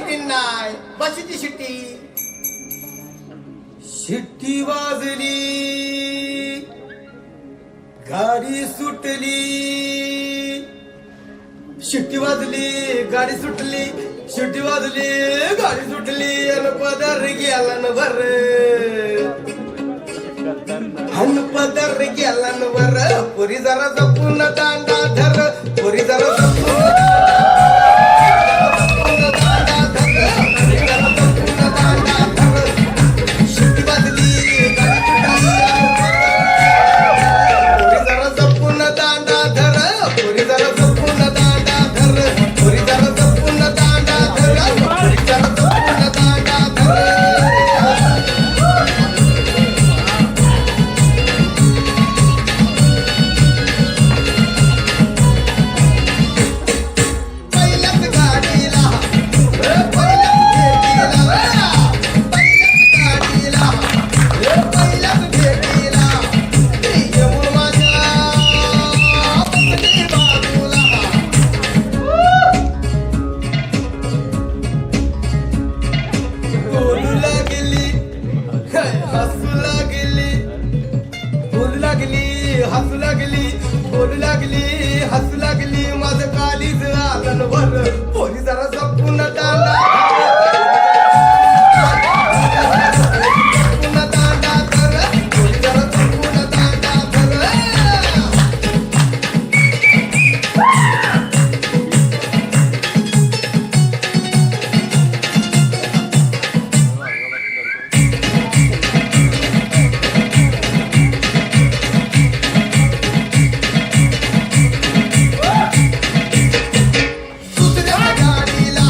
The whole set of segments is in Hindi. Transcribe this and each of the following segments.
शिट्टी नाही बशीची शिट्टी. शिट्टी वाजली गाडी सुटली. शिट्टी वाजली गाडी सुटली. शिट्टी वाजली गाडी सुटली अन पदर गेला न वर. अन पदर गेला न वर. पुरी जरा जपून दांडा धर. पुरी जरा जपून दांडा धर. शिट्टी वाजली गाडी सुटली. पुरी जरा जपून दांडा धर. पुरी जरा जपून दांडा धर. पुरी जरा जपून दांडा धर. पुरी जरा जपून दांडा धर. पहिल्याच गाडीला पहिल्याच भेटीला पहिल्याच भेटीला येऊन माझ्या पत्नी बाजूला. बोलू लागली हसू लागली. बोलू लागली हसू लागली. बोलू लागली हसू लागली. माझं कालीच आलं वर. पोरी जरा जपून दांडा जपून दांडा धर. पोरी जरा जपून दांडा धर. दुसऱ्या गाडीला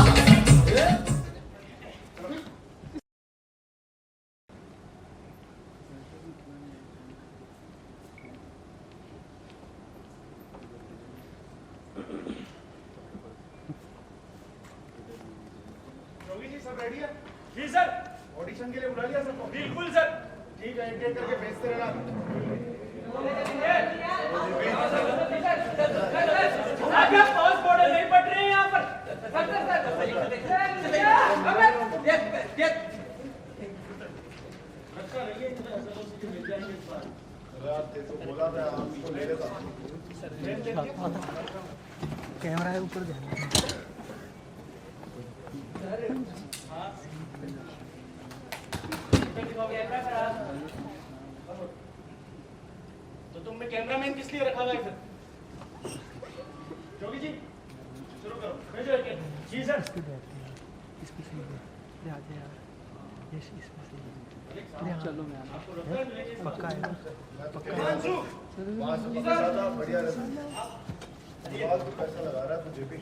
योगी जी सब रेडी है? जी सर. ऑडिशन के लिए बुला लिया सबको? बिल्कुल सर. ठीक है, एक एक करके भेजते रहना. आपका पास बॉर्डर नहीं पड़ रहे हैं यहाँ पर. अच्छा रहिए, मिल जाएंगे इस बार. अरे आप तो बोला था आपको ले लेता. कैमरा है ऊपर ध्यान. तो तुमने कैमरामैन किस लिए रखा हुआ है फिर? योगी जी शुरू करो. भेजो एक एक. जी सर. इसको बैठते हैं. इसको सही दे आते यार. यस इसमें सही. चलो मैं आपको लगता है मिलेंगे? पक्का है. पक्का है. हिमांशु, पाँच सौ ज़्यादा बढ़िया रहता. फालतू पैसा लगा रहा है तुझे भी.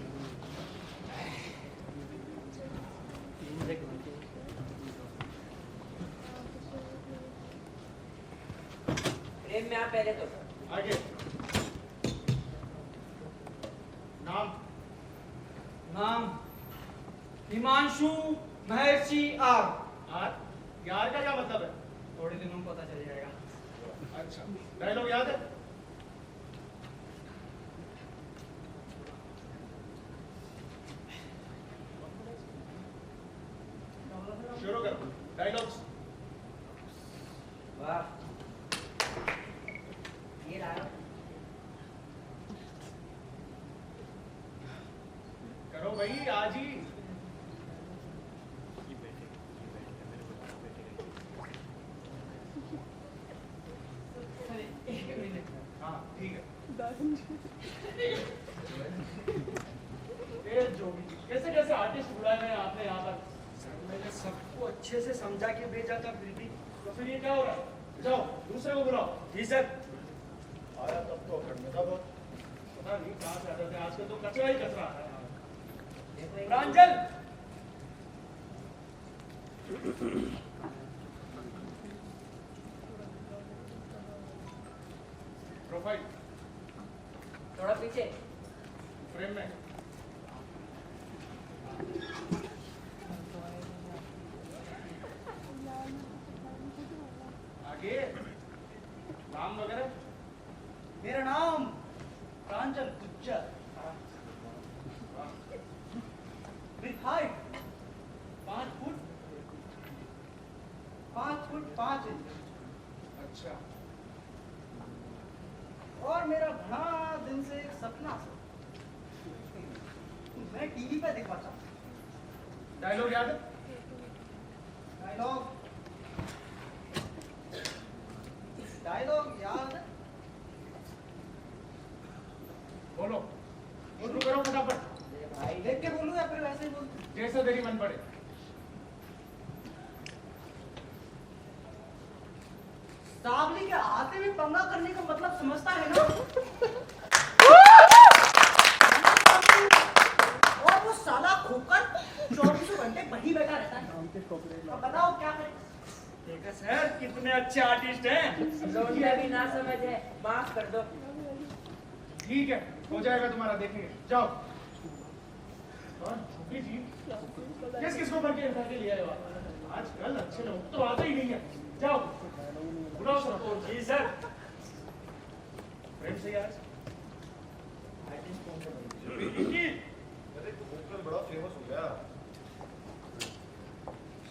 प्रेम में आप पहले तो आगे. नाम? नाम हिमांशु महर्षि आर. आर? यार का क्या मतलब है? थोड़े दिनों में पता चल जाएगा. अच्छा. डायलॉग याद है? शुरू करो. डायलॉग्स. वाह ये लाओ. करो भाई आज ही. हाँ ठीक है. ये जोगी जी, कैसे कैसे आर्टिस्ट बुलाए गए आपने यहाँ पर? मैंने सबको अच्छे से समझा के भेजा था फिर भी. तो फिर ये क्या हो रहा है? जाओ दूसरे को बुलाओ. जी सर. आया तब तो अखंड में था बहुत. पता नहीं कहाँ से आते थे. आजकल तो कचरा ही कचरा है. प्रांजल प्रोफाइल थोड़ा पीछे. फ्रेम में. आगे नाम वगैरह. मेरा नाम Pranjal Gujjar. With height 5 inch. अच्छा। और मेरा बड़ा दिन से एक सपना था, मैं टीवी पे देखा था। डायलॉग याद है? डायलॉग याद है? बोलो, शुरू करो फटाफट। भाई देख के बोलूं या फिर वैसे ही बोलूं? जैसा तेरी मन पड़े। सावली के हाथे में पंगा करने का मतलब समझता है ना? और वो साला खोकर 24 घंटे वहीं बैठा रहता है। अब बताओ क्या करें? देखा सर, कितने अच्छे आर्टिस्ट हैं। लोटिया भी ना समझे, माफ कर दो। ठीक है, हो जाएगा तुम्हारा, देखेंगे। जाओ। कौन? छोटी जी? किसको भर के ले आए हो आप? आजकल अच्छे लोग तो आते ही नहीं है। जाओ, बुलाओ सबको। जी सर। प्रेम से यार। जी। अरे वोकल बड़ा फेमस हो गया।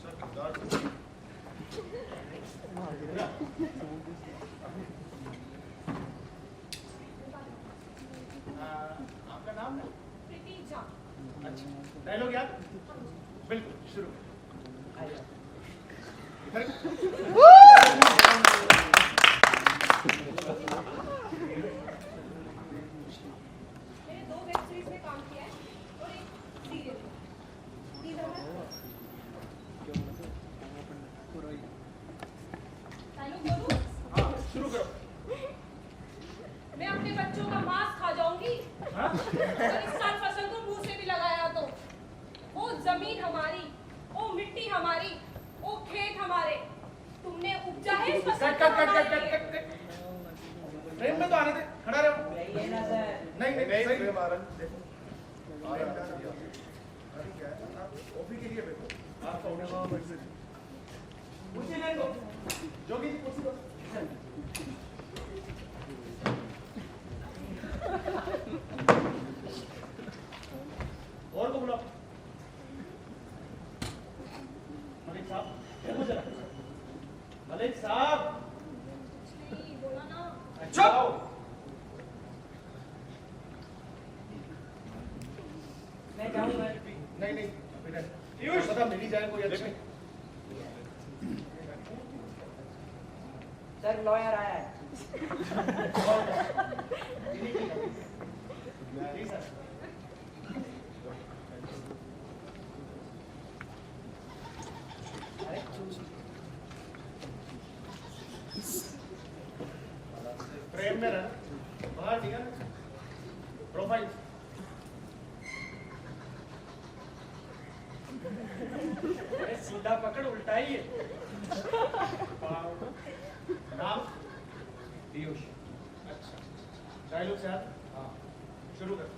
सर किरदार आपका नाम है? प्रीति झा। अच्छा, डायलॉग याद? बिल्कुल, शुरू। इधर। मैंने 2 वेब सीरीज में काम किया है और एक सीरियल में। डायलॉग बोलूं? हाँ, शुरू करो। मैं अपने बच्चों का मांस खा जाऊंगी हाँ? अगर इस साल फसल को मुंह से भी लगाया तो। वो जमीन हमारी, वो मिट्टी हमारी, वो खेत हमारे, तुमने उपजा है इस फसल कट। ट्रेन में तो आने दे, खड़ा रहो। यही है ना सर। नहीं, नहीं सही। प्रेम आरन देखो आरन अरे क्या है आप कॉफी के लिए बैठो। आप कुर्सी ले लो। जोगी जी कुर्सी दो। और को बुलाओ। मलिक साहब, देखो जरा। मलिक साहब। नहीं बोला ना। चुप। मैं जाऊंगा। नहीं, बेटा। पीयूष, पता मिली जाए कोई अच्छी। सर लॉयर आया है। जी सर। प्रेम में रहना, बाहर निकल। प्रोफाइल। सीधा पकड़, उल्टा ही है। नाम? पीयूष। अच्छा, डायलॉग से याद? हाँ, शुरू कर।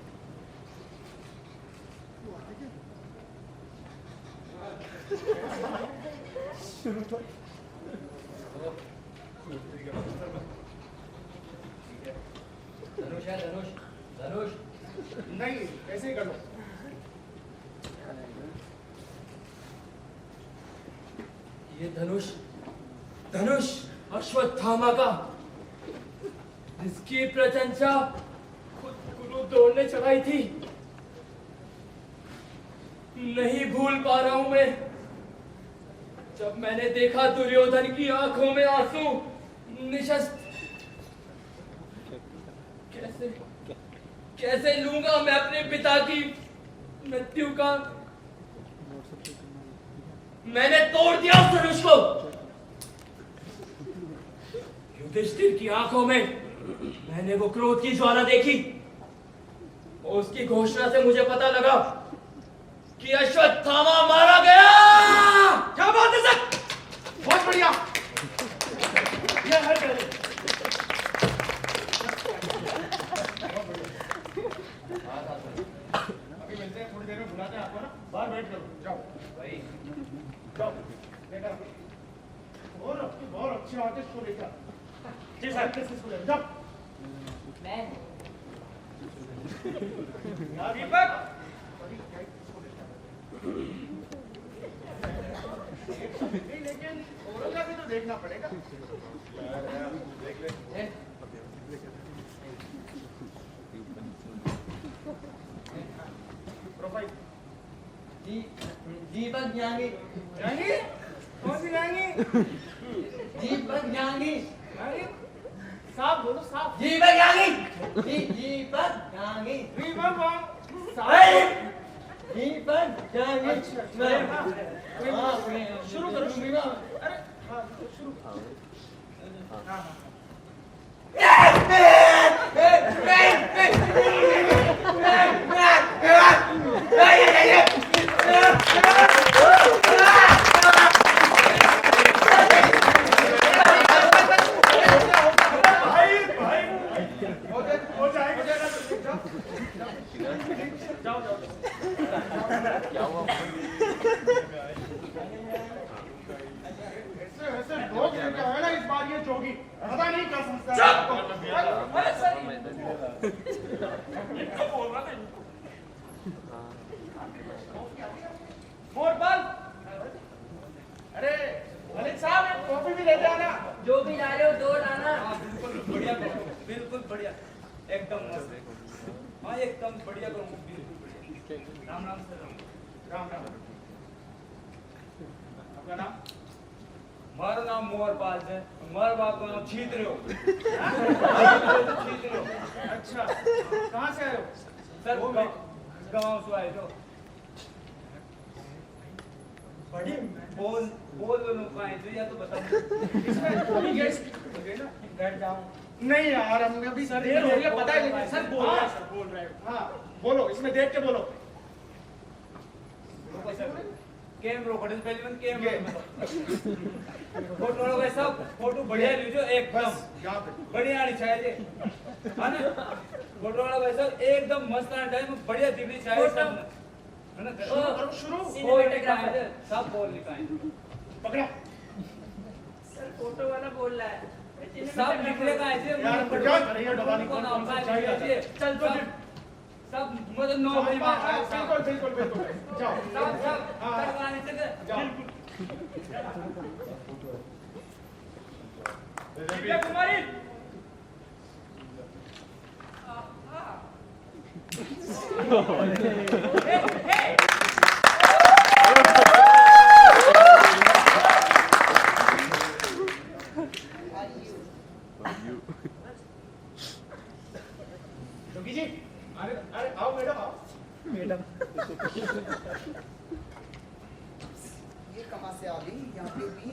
धनुष है, धनुष। धनुष। नहीं, ऐसे ही कर लो। ये धनुष अश्वत्थामा का, जिसकी प्रशंसा खुद गुरु द्रोण ने चढ़ाई थी। नहीं भूल पा रहा हूं मैं, जब मैंने देखा दुर्योधन की आंखों में आंसू निशस्त। कैसे लूंगा मैं अपने पिता की मृत्यु का। मैंने तोड़ दिया उस धनुष को। युधिष्ठिर की आंखों में मैंने वो क्रोध की ज्वाला देखी। और उसकी घोषणा से मुझे पता लगा कि अश्वत्थामा मारा गया। क्या बात है सर, बहुत बढ़िया। ये हर करे। अभी मिलते हैं, थोड़ी देर में बुलाते हैं आपको ना। बाहर वेट करो, जाओ भाई, जाओ बेटा। और बहुत अच्छे आर्टिस्ट को लेकर। जी सर, किसको ले जाओ। मैं दीपक। लेके लेकिन औरों का भी तो देखना पड़ेगा। देख ले। प्रोफाइल दीपक ज्ञानी जाएंगे? कौन सी जाएंगे? दीपक ज्ञानी साफ बोलो, साफ। दीपक ज्ञानी दीपक ज्ञानी दीपक कौन? दीपक ज्ञानी शुरू करो, अरे हाँ शुरू। हाँ हाँ अरे ललित साहब एक कॉफी भी लेते आना। जो भी ला रहे हो दो लाना। बढ़िया करो, बिल्कुल बढ़िया, एकदम मस्त। हाँ एकदम बढ़िया करो, बिल्कुल बढ़िया। राम राम सर। राम राम। आपका नाम? मारो नाम मोहरपाल है, हमारे बाप का नाम छीत रहे हो। छीत रहे हो। अच्छा, कहाँ से आए हो? सर गाँव से आए तो। बड़ी बोल दोनों का है तो या तो बताओ। इसमें अभी गेस्ट गए ना? बैठ जाओ। नहीं यार, हम अभी सर, देर हो गया, पता है बोल लेकिन सर रहे बोल रहे हैं, हैं। सर बोल रहे हैं। हाँ बोलो, इसमें देख के बोलो। कैमरो खड़े पहले मन कैमरो फोटो लोगे सब फोटो बढ़िया लीजिए एकदम बस यहाँ पे बढ़िया आनी चाहिए है ना। फोटो वाला भाई साहब एकदम मस्त आना चाहिए, बढ़िया दिखनी चाहिए सब है ना। शुरू करो, शुरू। सिनेमेटोग्राफर सब बोल लिखाएं, पकड़ा। सर फोटो वाला बोल रहा है। सब निकलेगा ऐसे यार, पकड़, अरे ये डबा नहीं, कौन कौन आता है चाहिए? ऐसे, चल तो सब मतलब नो भाई बिल्कुल बिल्कुल बिल्कुल, जाओ। सब सब हाँ। करवाने से जाओ। दिव्या कुमारी जोगी जी, अरे अरे आओ मैडम, आओ। ये कहाँ से आ गई यहाँ पे भी?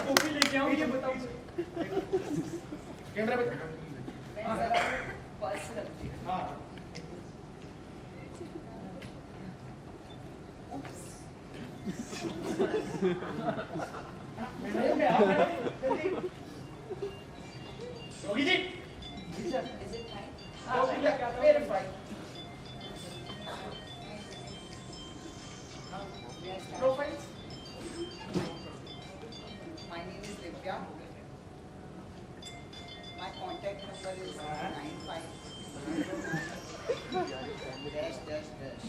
कॉफी लेके आओ, ये बताओ। कैमरा पे। मैं जरा पर्स रख दी। हाँ Jogi ji, Is it fine? Coffee ले के आओ। Very fine. Profile. My name is Divya. My contact number is 95. Dash dash dash.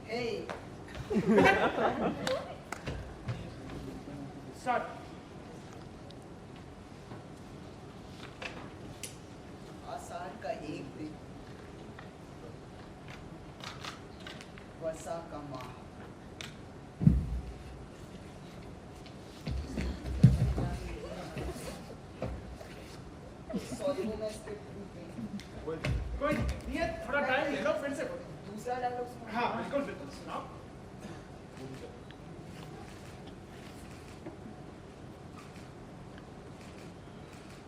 Hey. Start. Ashadh का एक दिन, वर्षा का माह, सॉरी वो मैं स्क्रिप्ट भूल गई। कोई नहीं है, थोड़ा टाइम ले लो, फिर से बोलो। दूसरा डायलॉग सुना। हाँ बिल्कुल बिल्कुल, सुनाओ।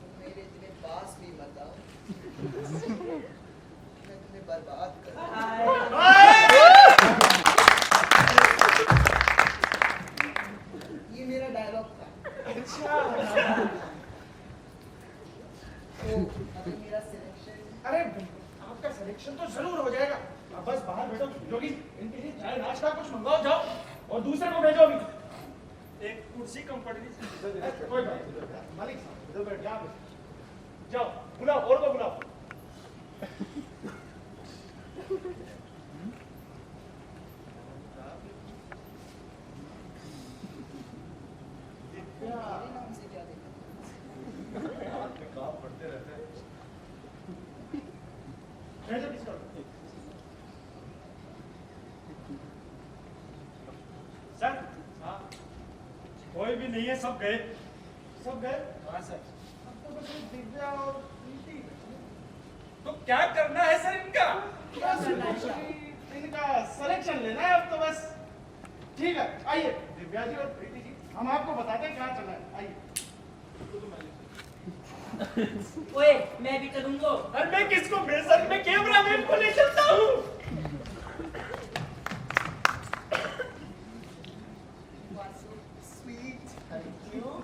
तुम मेरे इतने पास भी मत आओ, मैं तुम्हें बर्बाद कर ये मेरा डायलॉग था। अच्छा, तो अभी मेरा सिलेक्शन। अरे आपका सिलेक्शन तो जरूर हो जाएगा। अब बस बाहर बैठो। जोगी, इनके लिए चाय नाश्ता कुछ मंगाओ, जाओ और दूसरे को भेजो अभी। एक कुर्सी कम पड़ गई। कोई बात नहीं, मालिक साहब इधर बैठ, यहाँ बैठ। जाओ बुलाओ, और को बुलाओ। भेजो किसको। सर हाँ कोई भी नहीं है, सब गए। सब गए? हाँ सर। अब तो बस ये दिव्या और प्रीति बची हैं। तो क्या करना है सर इनका? क्या करना है सर? इनका सिलेक्शन लेना है अब तो बस। ठीक है आइए दिव्या जी और प्रीति जी, हम आपको बताते हैं क्या चलना है, आइए। ओए मैं भी चलूंगा। अरे मैं किसको बेसर, मैं कैमरामैन को ले चलता हूँ। Sweet thank you.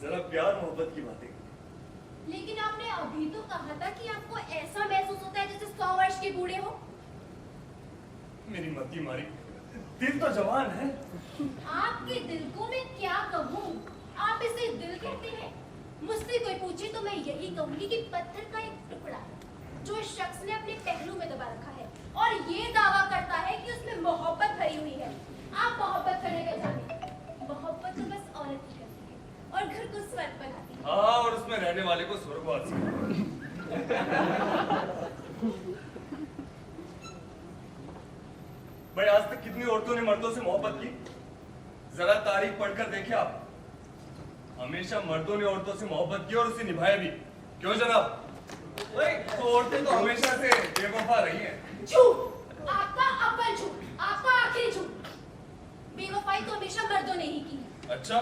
जरा प्यार मोहब्बत की बातें। लेकिन आपने अभी तो कहा था कि आपको ऐसा महसूस होता है जैसे 100 वर्ष के बूढ़े हो। मेरी मती मारी, दिल तो जवान है। आपके दिल को मैं क्या कहूँ, आप इसे दिल कहते हैं। मुझसे कोई पूछे तो मैं यही कहूंगी कि पत्थर का एक टुकड़ा है जो इस शख्स ने अपने पहलू में दबा रखा है और ये दावा करता है कि उसमें मोहब्बत भरी हुई है। आप मोहब्बत करने का जाने, मोहब्बत तो बस औरत ही करती है और घर को स्वर्ग बनाती है। हाँ, और उसमें रहने वाले को स्वर्गवासी। भाई, आज तक कितनी औरतों ने मर्दों से मोहब्बत की? जरा तारीख पढ़कर देखें आप। हमेशा मर्दों ने औरतों से मोहब्बत की और उसे निभाया भी। क्यों जनाब? भाई, तो औरतें तो हमेशा से बेवफा रही हैं। झूठ, आपका अव्वल झूठ, आपका आखिरी झूठ। बेवफाई तो हमेशा मर्दों ने ही की है। अच्छा,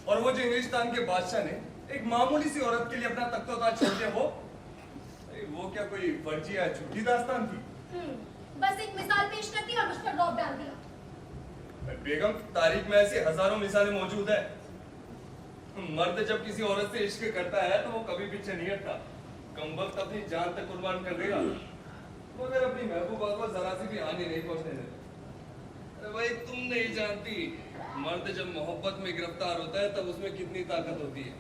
और वो जो इंग्लिस्तान के बादशाह ने एक मामूली सी औरत के लिए अपना तख्तो-ताज छोड़ दिया, वो क्या कोई फर्जी या झूठी दास्तान थी? बस एक मिसाल पेश कर दी और उस पर रौब डाल दिया। बेगम, तारीख में ऐसी हजारों मिसालें मौजूद है। मर्द जब किसी औरत से इश्क करता है तो वो कभी पीछे नहीं हटता। कमबख्त अपनी जान तक कुर्बान कर देगा मगर अपनी महबूबा को जरा सी भी हानि नहीं पहुंचने देता। अरे भाई, तुम नहीं जानती, मर्द जब मोहब्बत में गिरफ्तार होता है तब उसमें कितनी ताकत होती है।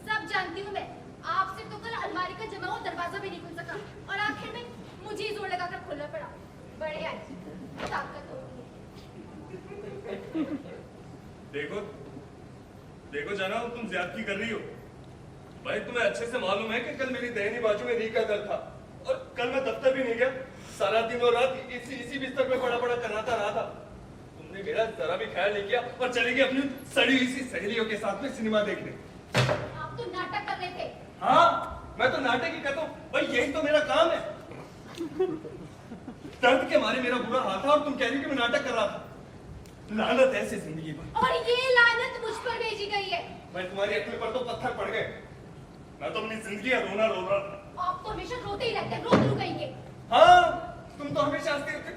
सब जानती हूँ मैं। आपसे तो कल अलमारी का जमा हुआ दरवाजा भी नहीं खुल सका और आखिर में मुझे ही जोर लगाकर खोलना पड़ा। बड़े आई ताकत होती है। देखो देखो जाना, तुम ज्यादती कर रही हो। भाई, तुम्हें अच्छे से मालूम है कि कल मेरी दहनी बाजू में रीढ़ का दर्द था और कल मैं दफ्तर भी नहीं गया। सारा दिन और रात इसी बिस्तर पे पड़ा कराता रहा था। तुमने मेरा जरा भी ख्याल नहीं किया और चली गई अपनी सड़ी हुई सी सहेलियों के साथ में सिनेमा देखने। आप तो नाटक कर रहे थे। हाँ, मैं तो नाटक ही करता हूँ भाई, यही तो मेरा काम है। दर्द के मारे मेरा बुरा हाल था और तुम कह रही हो कि मैं नाटक कर रहा था। लानत है ऐसी जिंदगी पर। और ये लानत मुझ पर भेजी गई है। भाई, तुम्हारी अक्ल पर तो पत्थर पड़ गए। मैं तो अपनी जिंदगी रोना रो रहा था। आप तो हमेशा रोते ही रहते हैं, रोते रुकेंगे। हाँ, तुम तो हमेशा हंसती रहती।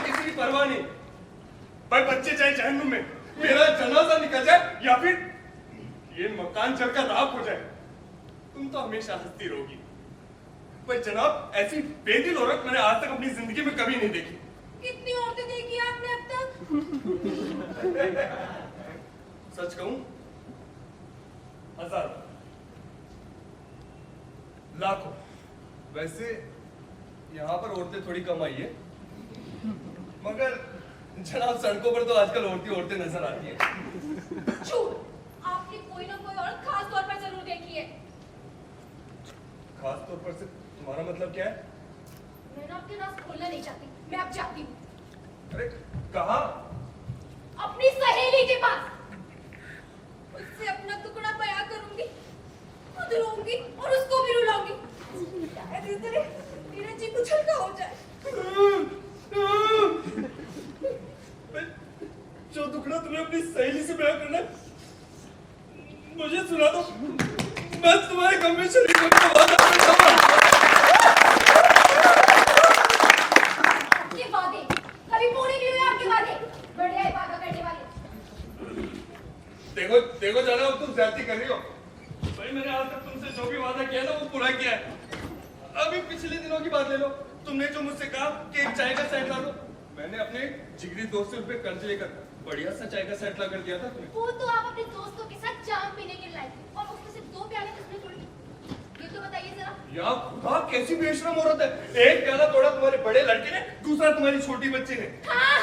किसी की परवाह नहीं। भाई, बच्चे चाहे जहन्नुम में, मेरा जनाजा निकल जाए या फिर ये मकान जलकर राख हो जाए, तुम तो हमेशा हंसती रहोगी। पर जनाब, ऐसी बेदिल औरत मैंने आज तक अपनी जिंदगी में कभी नहीं देखी। कितनी औरतें देखी आपने अब तक? सच कहूं, हजारों, लाखों। वैसे यहाँ पर औरतें थोड़ी कम आई है, मगर जनाब सड़कों पर तो आजकल औरतें नजर आती है। झूठ, आपने कोई ना कोई औरत खास तौर पर जरूर देखी है। खास तौर पर से तुम्हारा मतलब क्या है? मैं ना आपके राज खोलना नहीं चाहती, मैं अब जाती हूँ। अरे कहाँ? अपनी सहेली के पास। उससे अपना टुकड़ा बयां करूंगी, खुद रोऊंगी और उसको भी रुलाऊंगी। शायद इस तरह मेरा जी कुछ हल्का हो जाए। जो टुकड़ा तुम्हें अपनी सहेली से बयां करना है, मुझे सुना दो। मैं तुम्हारे गम में शरीक होने का वादा करता हूं। आपके वादे कभी पूरे नहीं हुए। आपके वादे बढ़िया वादा करने वाले। देखो जाना, अब तुम ज्यादती कर रही हो। भाई, मैंने आज तक तुमसे जो भी वादा किया ना वो पूरा किया है। अभी पिछले दिनों की बात ले लो। तुमने जो मुझसे कहा कि एक चाय का सेट ला दो, मैंने अपने जिगरी दोस्त से रुपए कर्ज लेकर बढ़िया सा चाय का सेट ला कर दिया था तुम्हें। वो तो आप अपने दोस्तों के साथ चाय पीने के लाए थे और उसमें से 2 प्याले किसने तोड़े? ये तो बताइए जरा। या खुदा, कैसी बेशरम औरत है। एक प्याला तोड़ा तुम्हारे बड़े लड़के ने, दूसरा तुम्हारी छोटी बच्ची ने। हाँ,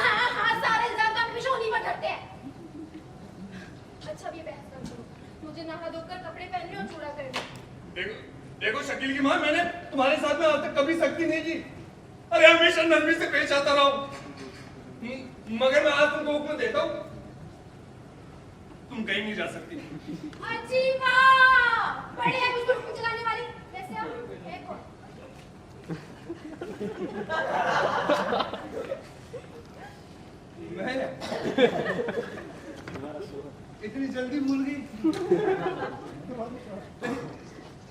सारे इल्जाम तो हमेशा उन्हीं पर करते हैं। अच्छा, अब ये बहस कर दो। मुझे नहा धोकर कपड़े पहनने और चूड़ा करने। देखो शकील की माँ, मैंने तुम्हारे साथ में आज तक कभी सख्ती नहीं की। अरे हमेशा नरमी से पेश आता रहा हूं। मगर मैं आज तुमको हुक्म देता हूं, तुम कहीं नहीं जा सकती। अच्छी माँ, बड़े हैं मुझको हुक्म चलाने वाली। वैसे आप है कौन? मैं इतनी जल्दी भूल गई?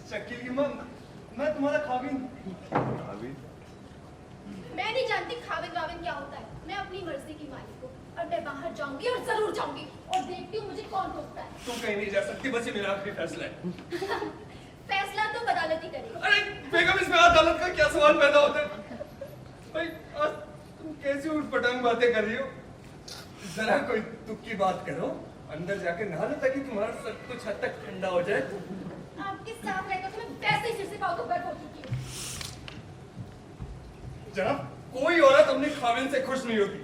शकील की माँ, मैं तुम्हारा खाविंद। मैंने नहीं जानती खाविन वाविन क्या होता है। मैं अपनी मर्जी की मालिक हूँ और मैं बाहर जाऊंगी और जरूर जाऊंगी और देखती हूँ मुझे कौन रोकता है। तुम कहीं नहीं जा सकती, बस ये मेरा आखिरी फैसला है। फैसला तो अदालत ही करेगी। अरे बेगम, इसमें अदालत का क्या सवाल पैदा होता है? भाई आज तुम कैसी उठपटांग बातें कर रही हो? जरा कोई तुक की बात करो, अंदर जाके नहा लो ताकि तुम्हारा सब कुछ हद तक ठंडा हो जाए। आपके साथ रहकर तो मैं वैसे ही सिर से पाँव तक बर्फ हो चुकी हूँ। जनाब, कोई औरत अपने खाविन से खुश नहीं होती,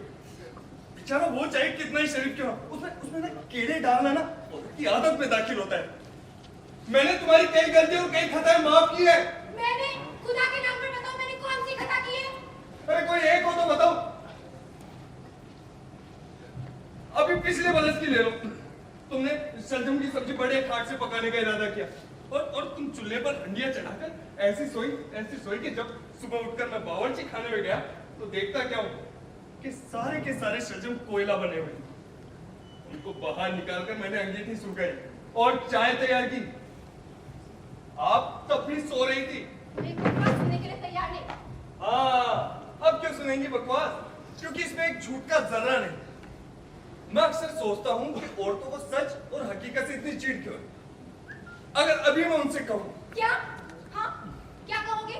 बेचारा वो चाहे कितना ही शरीफ क्यों हो, उसमें ना कीड़े डालना ना की आदत में दाखिल होता है। मैंने तुम्हारी कई गलतियों और कई खताएं माफ की है। मैंने खुदा के नाम पर बताओ, मैंने कौन सी खता की है? अरे कोई एक हो तो बताओ। अभी पिछले बरस की ले लो, तुमने शलजम की सब्जी बड़े खाट से पकाने का इरादा किया और तुम चूल्हे पर हंडिया चढ़ाकर ऐसी सोई कि जब सुबह उठकर मैं बावर्ची खाने में गया तो देखता क्या हूं कि सारे के सारे शलजम कोयला बने हुए। उनको बाहर निकालकर मैंने अंगीठी सुखाई और चाय तैयार की। आप तब भी सो रही थी। एक बकवास सुनने के लिए तैयार नहीं। हाँ, अब क्यों सुनेंगी बकवास? क्योंकि इसमें एक झूठ का जर्रा नहीं। मैं अक्सर सोचता हूं कि औरतों को सच और हकीकत से इतनी चीड़ क्यों है? अगर अभी मैं उनसे कहूं क्या? हाँ, क्या कहोगे?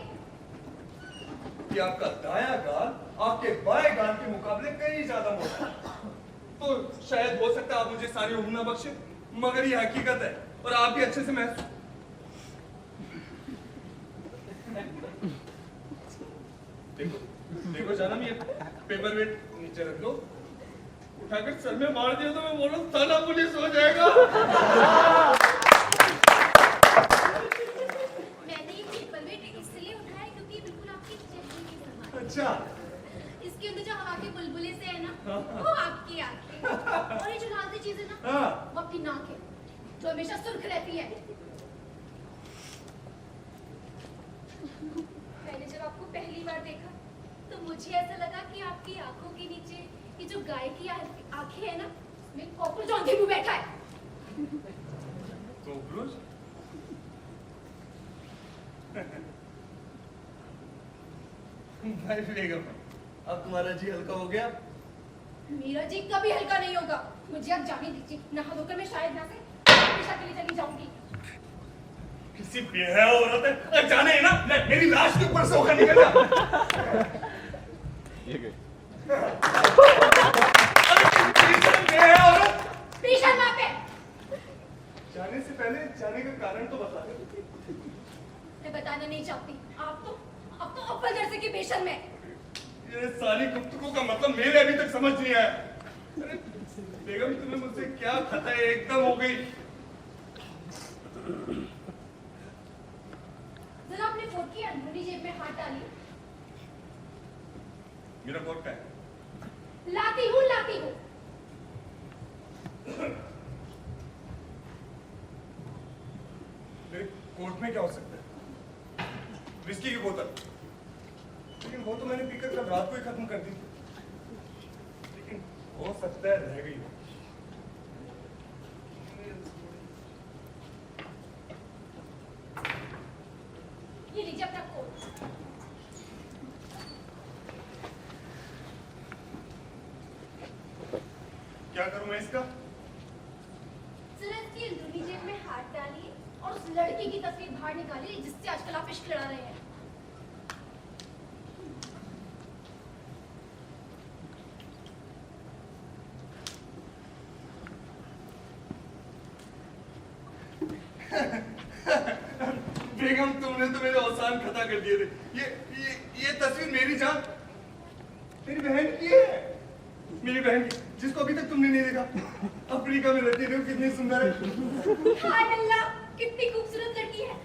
कि आपका दायां गाल आपके बाएं गाल के मुकाबले कहीं ज्यादा मोटा है, तो शायद हो सकता है आप मुझे सारी उम्र ना बख्शे, मगर ये हकीकत है और आप भी अच्छे से महसूस। देखो जानम, ये पेपर वेट नीचे रख लो, उठाकर सर में मार दिया तो मैं बोलूं थाना पुलिस हो जाएगा। मैंने ये पेपर वेट इसलिए उठाया क्योंकि बिल्कुल आपकी चेहरे की समान। अच्छा, इसके अंदर जो हवा के बुलबुले से है ना, वो आपकी आंखें, और ये जो लाल सी चीज है ना, हाँ। वो आपकी नाक है, जो हमेशा सुर्ख रहती है। मैंने जब आपको पहली बार देखा तो मुझे ऐसा लगा कि आपकी आंखों के नीचे ये जो गाय की आंखें है ना, उसमें कॉकरोच औंधे मुंह बैठा है। कॉकरोच? भाई बेगम, अब तुम्हारा जी हल्का हो गया? मेरा जी कभी हल्का नहीं होगा। मुझे अब जाने दीजिए, नहा धोकर मैं शायद यहाँ से हमेशा के लिए चली जाऊंगी। किसी बेहया औरत है, अरे जाने है ना, मेरी लाश के ऊपर से होकर निकल जा। ये गए। बेहया औरत, बेशर्म आप है। जाने से पहले जाने का कारण तो बता दो। मैं बताना नहीं चाहती। आप तो अव्वल दर्जे के बेशर्म है। ये सारी गुफ्तगू का मतलब मेरे अभी तक समझ नहीं आया। अरे बेगम, तुम्हें मुझसे क्या खता है? एकदम हो गई। जरा अपने कोट की अंदरूनी जेब में हाथ डालिए। मेरा कोट क्या है? लाती हूँ, लाती हूँ। मेरे कोट में क्या हो सकता है? विस्की की बोतल, लेकिन वो तो मैंने पीकर कल रात को ही खत्म कर दी थी। लेकिन हो सकता है रह गई हो। ये लीजिए अपना कोट। क्या करूं मैं इसका? जरा इसकी अंदरूनी जेब में हाथ डालिए और उस लड़की की तस्वीर बाहर निकालिए जिससे आजकल आप इश्क लड़ा रहे हैं। बेगम, तुमने तो मेरे औसान खता कर दिए थे। ये तस्वीर मेरी जान, मेरी बहन की है। मेरी बहन की, जिसको अभी तक तुमने नहीं देखा। अफ्रीका में रहती है, कितनी सुंदर है। हाय अल्लाह, कितनी खूबसूरत लड़की है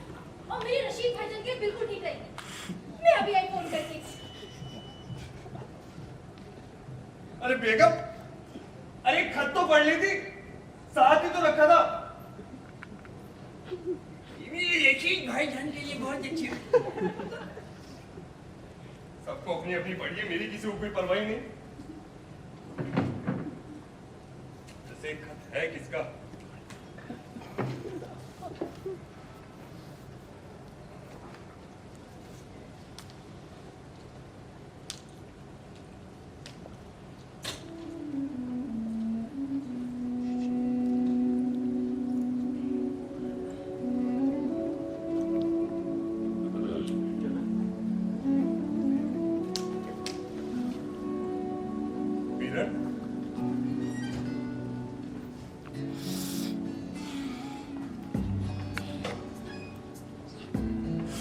और मेरी रशीद भाईजान के बिल्कुल ठीक रहेगी। मैं अभी आई फोन करके। अरे बेगम, अरे खत तो पढ़ ली थी, साथ ही तो रखा था। रशीद भाईजान के लिए बहुत अच्छी है। सबको अपनी अपनी पढ़ी है, मेरी किसी को कोई परवाही नहीं। जैसे खत है किसका? किरण